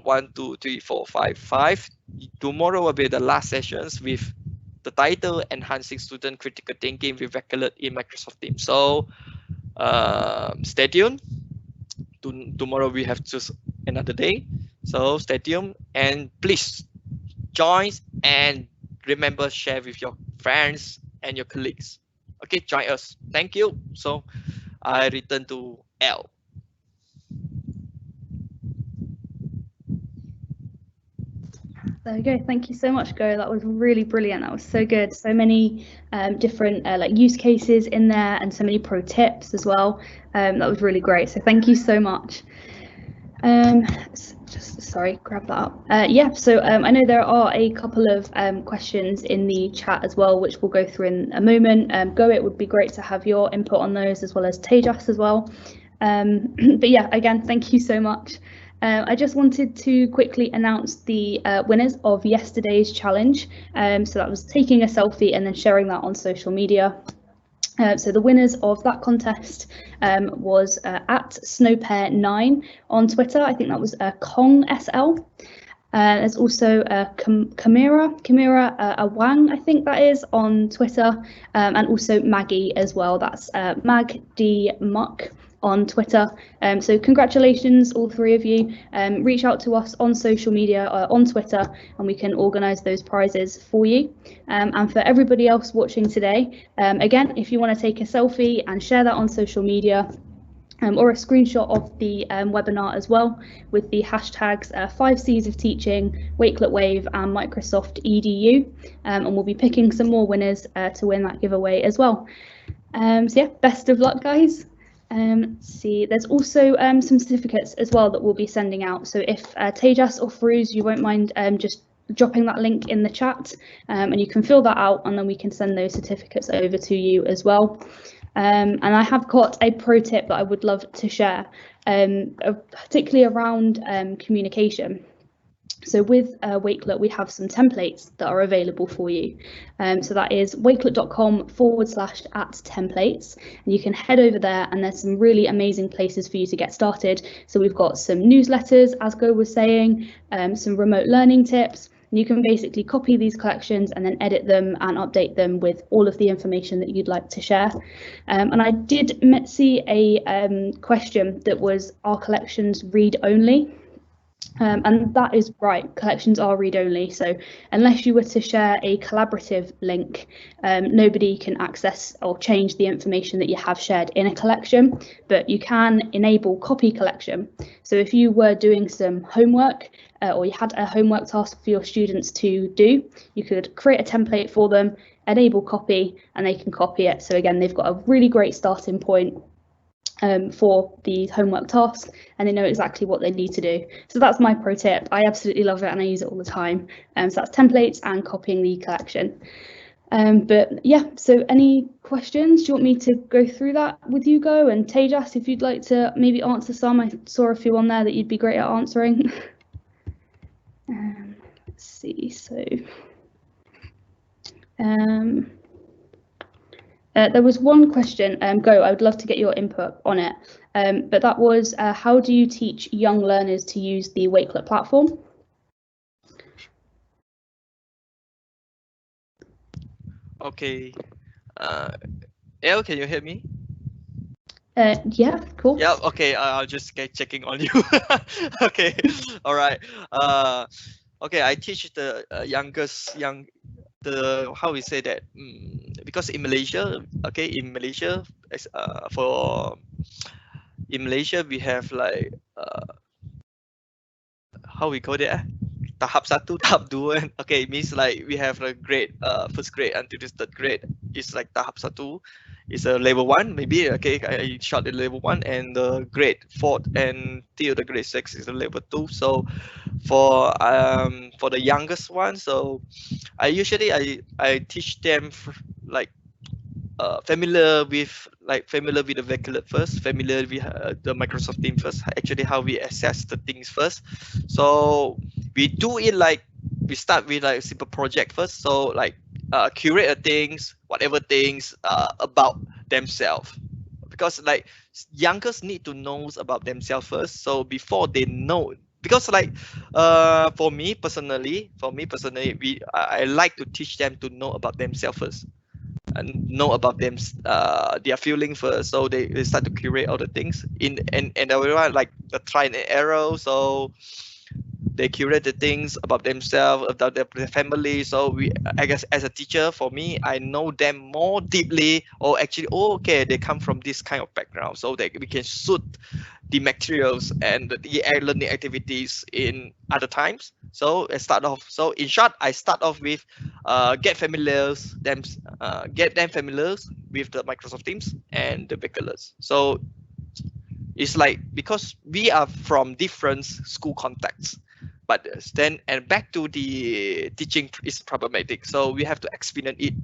1, 2, 3, 4, 5, 5. Tomorrow will be the last sessions with the title Enhancing Student Critical Thinking with Wakelet in Microsoft Teams. So stay tuned. Tomorrow we have just another day. So stay tuned and please join and remember share with your friends and your colleagues. Okay, join us. Thank you. So I return to L. There we go. Thank you so much, Go. That was really brilliant. That was so good. So many different like use cases in there and so many pro tips as well. That was really great. So thank you so much. Just sorry, grab that up. Yeah, so I know there are a couple of questions in the chat as well, which we'll go through in a moment. Go, it would be great to have your input on those as well as Tejas as well. But yeah, again, thank you so much. I just wanted to quickly announce the winners of yesterday's challenge. So that was taking a selfie and then sharing that on social media. So the winners of that contest was at Snowpair9 on Twitter. I think that was Kong SL. There's also Kamira Awang, I think that is, on Twitter, and also Maggie as well. That's Mag D Muck on Twitter. So congratulations, all three of you. Reach out to us on social media, on Twitter, and we can organise those prizes for you. And for everybody else watching today, again, if you want to take a selfie and share that on social media, or a screenshot of the webinar as well with the hashtags 5Cs of Teaching, Wakelet Wave and Microsoft EDU, and we'll be picking some more winners to win that giveaway as well. So yeah, best of luck, guys. See, there's also some certificates as well that we'll be sending out. So if Tejas or Farouz, you won't mind just dropping that link in the chat, and you can fill that out, and then we can send those certificates over to you as well. And I have got a pro tip that I would love to share, particularly around communication. So with Wakelet, we have some templates that are available for you. So that is wakelet.com/@templates. And you can head over there, and there's some really amazing places for you to get started. So we've got some newsletters, as Go was saying, some remote learning tips. And you can basically copy these collections and then edit them and update them with all of the information that you'd like to share. And I did see a question that was, are collections read only? And that is right, collections are read-only, so unless you were to share a collaborative link, nobody can access or change the information that you have shared in a collection, but you can enable copy collection. So if you were doing some homework or you had a homework task for your students to do, you could create a template for them, enable copy, and they can copy it. So again, they've got a really great starting point for the homework task, and they know exactly what they need to do. So that's my pro tip. I absolutely love it and I use it all the time. So that's templates and copying the collection. But yeah, so any questions? Do you want me to go through that with you, Go? And Tejas, if you'd like to maybe answer some, I saw a few on there that you'd be great at answering. Let's see, so there was one question, Go, I would love to get your input on it, but that was, how do you teach young learners to use the Wakelet platform? Okay, Elle, can you hear me? Yeah, cool. Yeah, okay, I'll just get checking on you. Okay, all right. Okay, I teach the how we say that, because in Malaysia, okay, in Malaysia we have like how we call it, tahap 1, tahap 2. Okay, means like we have a grade, first grade until this third grade. It's like tahap 1 is a level 1 maybe. Okay, I shot the level 1, and the grade 4th and till the grade 6 is a level 2. So for the youngest one, so I usually I teach them like familiar with the Wakelet first, familiar with the Microsoft team first, actually how we assess the things first. So we do it like we start with like a simple project first. So like curate a things, whatever things about themselves, because like youngest need to know about themselves first. So before they know, because like for me personally, I like to teach them to know about themselves first and know about them, their feeling first. So they start to curate all the things in and everyone like the try and error. So they curate the things about themselves, about their family. So I guess as a teacher, for me, I know them more deeply, or actually, okay, they come from this kind of background, so that we can suit the materials and the learning activities in other times. So I start off. So in short, I start off with get them familiar with the Microsoft Teams and the Wakelet. So it's like, because we are from different school contexts, but then and back to the teaching is problematic. So we have to explain it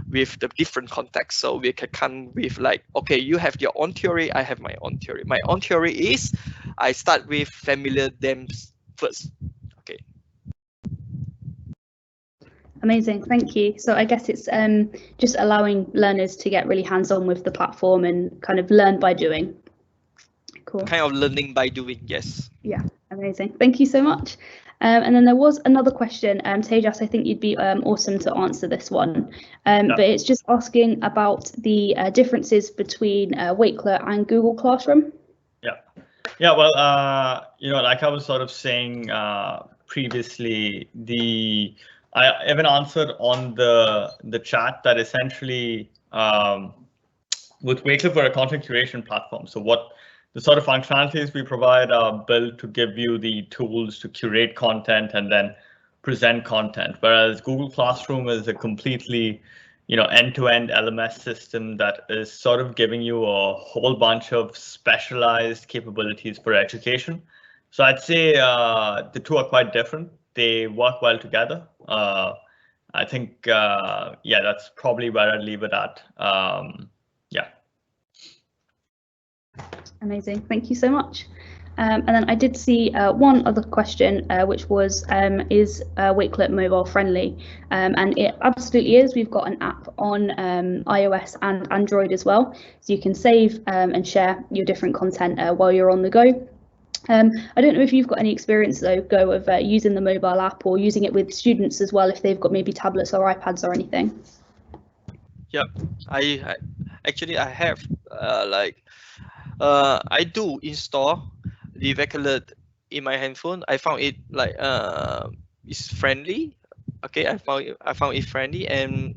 with the different contexts. So we can come with like, okay, you have your own theory, I have my own theory. My own theory is I start with familiar them first. Okay. Amazing, thank you. So I guess it's just allowing learners to get really hands-on with the platform and kind of learn by doing. Cool. Kind of learning by doing, yes. Yeah, amazing. Thank you so much. And then there was another question, Tejas, I think you'd be awesome to answer this one. But it's just asking about the differences between Wakelet and Google Classroom. Yeah. Well, like I was sort of saying previously, I even answered on the chat that essentially with Wakelet, we're a content curation platform. So the sort of functionalities we provide are built to give you the tools to curate content and then present content, whereas Google Classroom is a completely, end-to-end LMS system that is sort of giving you a whole bunch of specialized capabilities for education. So I'd say the two are quite different. They work well together. I think, that's probably where I'd leave it at. Amazing, thank you so much. And then I did see one other question, which was, is Wakelet mobile friendly? And it absolutely is. We've got an app on iOS and Android as well, so you can save and share your different content while you're on the go. I don't know if you've got any experience though, Go, of using the mobile app or using it with students as well, if they've got maybe tablets or iPads or anything. Yeah, I actually have I do install the Wakelet in my handphone. I found it like it's friendly. Okay, I found it friendly, and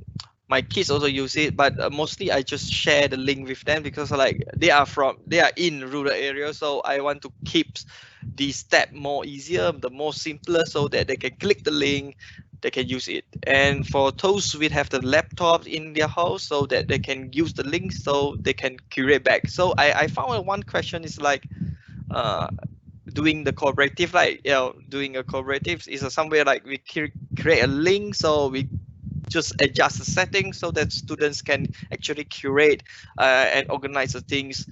my kids also use it. But mostly I just share the link with them, because like they are in rural areas, so I want to keep the step more easier, the more simpler, so that they can click the link, they can use it. And for those who have the laptops in their house, so that they can use the link, so they can curate back. So I found one question is like doing the collaborative, like doing a collaborative is somewhere like we create a link, so we just adjust the settings so that students can actually curate and organize the things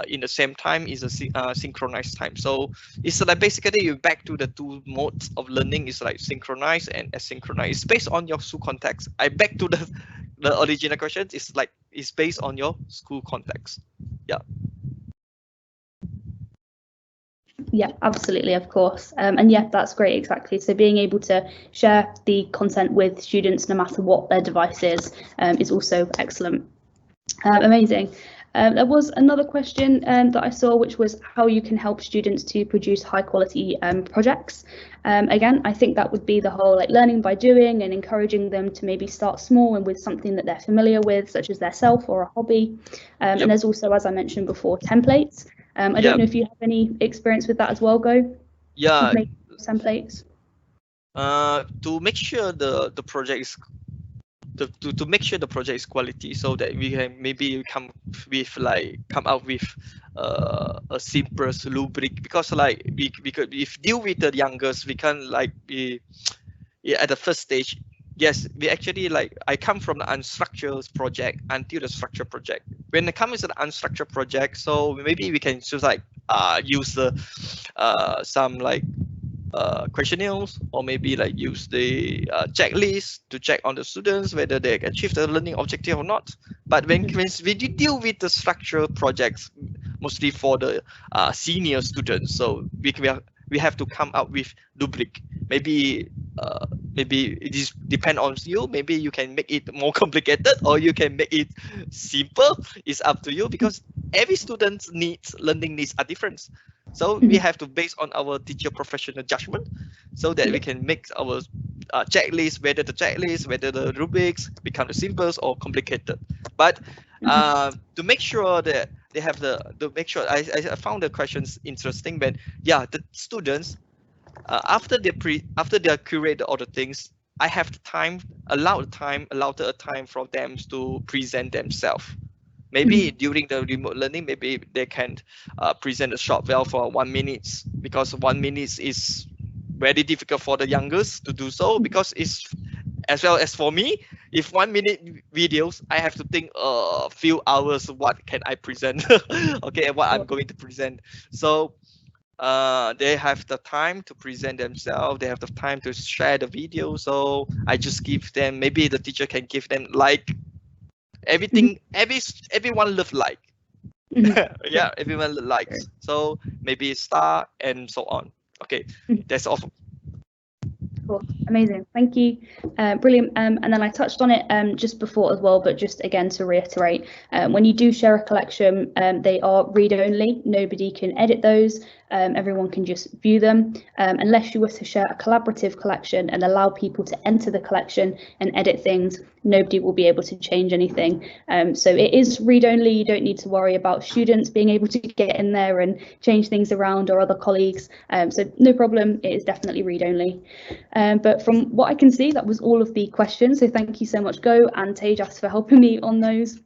in the same time, is a synchronized time. So it's like basically you're back to the two modes of learning, is like synchronized and asynchronous. It's based on your school context. I back to the original question. It's based on your school context. Yeah. Yeah, absolutely, of course. And yeah, that's great, exactly. So being able to share the content with students, no matter what their device is also excellent. Amazing. There was another question that I saw, which was how you can help students to produce high quality projects. Again, I think that would be the whole like learning by doing and encouraging them to maybe start small and with something that they're familiar with, such as their self or a hobby. And there's also, as I mentioned before, templates. I don't know if you have any experience with that as well, Go. Yeah. Templates. to make sure the project is to make sure the project is quality, so that we can maybe come out with a simple rubric, because like we could, if deal with the youngest, we can't like be at the first stage. Yes, we actually like, I come from the unstructured project until the structured project. When it comes to the unstructured project, so maybe we can just like use the some like questionnaires, or maybe like use the checklist to check on the students whether they achieve the learning objective or not. But when we deal with the structural projects, mostly for the senior students, so we have to come up with rubric. Maybe it is depend on you. Maybe you can make it more complicated, or you can make it simple. It's up to you, because every student's learning needs are different. So we have to base on our teacher professional judgment, so that we can make our checklist, whether the rubrics become the simple or complicated. But to make sure that they have I found the questions interesting. When the students, after they curate all the things, I have the time, allow the time for them to present themselves. Maybe during the remote learning, maybe they can present a short video for 1 minute, because 1 minute is very difficult for the youngest to do so, because it's, as well as for me, if 1 minute videos, I have to think a few hours what can I present. Okay, what I'm going to present. So they have the time to present themselves, they have the time to share the video. So I just give them, maybe the teacher can give them like everything, everyone love like. Yeah, everyone likes. So maybe star and so on. Okay, that's all. Cool. Amazing, thank you. Brilliant. And then I touched on it just before as well, but just again to reiterate, when you do share a collection, they are read-only. Nobody can edit those. Everyone can just view them, unless you were to share a collaborative collection and allow people to enter the collection and edit things. Nobody will be able to change anything. So it is read-only. You don't need to worry about students being able to get in there and change things around, or other colleagues. So no problem, it is definitely read-only. But from what I can see, that was all of the questions. So thank you so much, Go and Tejas, for helping me on those.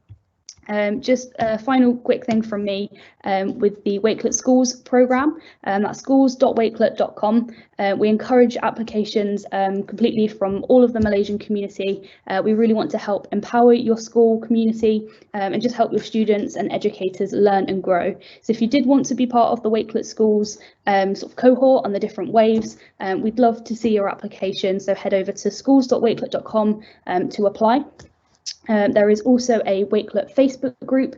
Just a final quick thing from me with the Wakelet Schools programme, that's schools.wakelet.com. We encourage applications completely from all of the Malaysian community. We really want to help empower your school community and just help your students and educators learn and grow. So if you did want to be part of the Wakelet Schools sort of cohort on the different waves, we'd love to see your application. So head over to schools.wakelet.com to apply. There is also a Wakelet Facebook group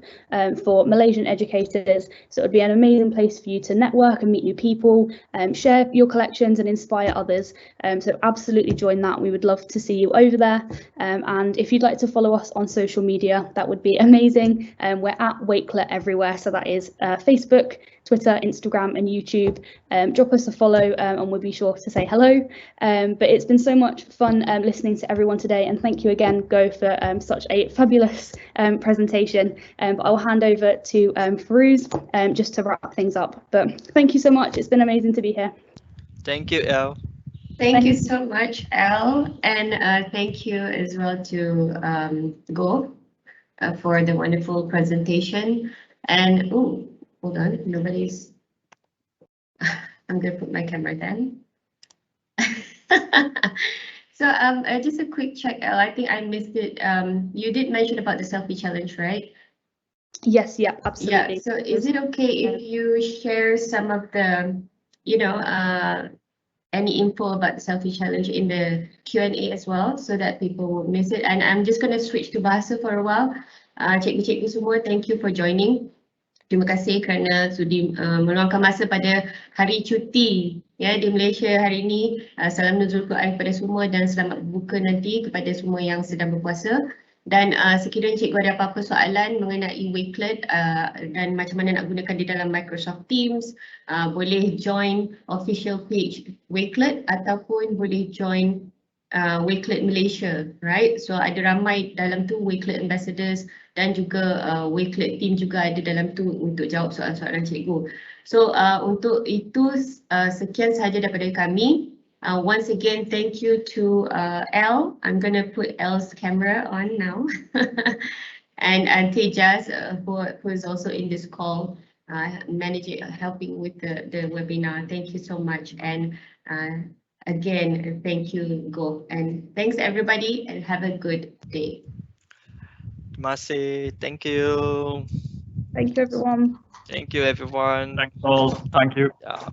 for Malaysian educators, so it would be an amazing place for you to network and meet new people, share your collections and inspire others. So absolutely join that. We would love to see you over there. And if you'd like to follow us on social media, that would be amazing. We're at Wakelet everywhere, so that is Facebook, Twitter, Instagram and YouTube. Drop us a follow and we'll be sure to say hello. But it's been so much fun listening to everyone today, and thank you again, Go, for such a fabulous presentation. But I'll hand over to Farouz just to wrap things up. But thank you so much, it's been amazing to be here. Thank you, Elle. Thank you so much, Elle, and thank you as well to Go for the wonderful presentation. And oh, hold on, nobody's. I'm gonna put my camera down. So just a quick check, Elle. I think I missed it. You did mention about the selfie challenge, right? Yes, yeah, absolutely. Yeah. So is it okay if you share some of the, any info about the selfie challenge in the Q&A as well, so that people won't miss it? And I'm just gonna switch to bahasa for a while. Cikgu-cikgu semua, thank you for joining. Terima kasih kerana sudi meluangkan masa pada hari cuti di Malaysia hari ini. Salam nuzul Quran kepada semua dan selamat berbuka nanti kepada semua yang sedang berpuasa. Dan sekiranya cikgu ada apa-apa soalan mengenai Wakelet dan macam mana nak gunakan di dalam Microsoft Teams, boleh join official page Wakelet ataupun boleh join Wakelet Malaysia, right? So ada ramai dalam tu Wakelet ambassadors dan juga Wakelet team juga ada dalam tu untuk jawab soalan-soalan cikgu. So untuk itu sekian sahaja daripada kami. Once again, thank you to Elle. I'm going to put Elle's camera on now. And Tejas, who is also in this call, managing, helping with the webinar. Thank you so much. And again, thank you, Go. And thanks, everybody, and have a good day. Terima kasih. Thank you. Thank you, everyone. Thank you, everyone. Thanks all. Thank you. Yeah.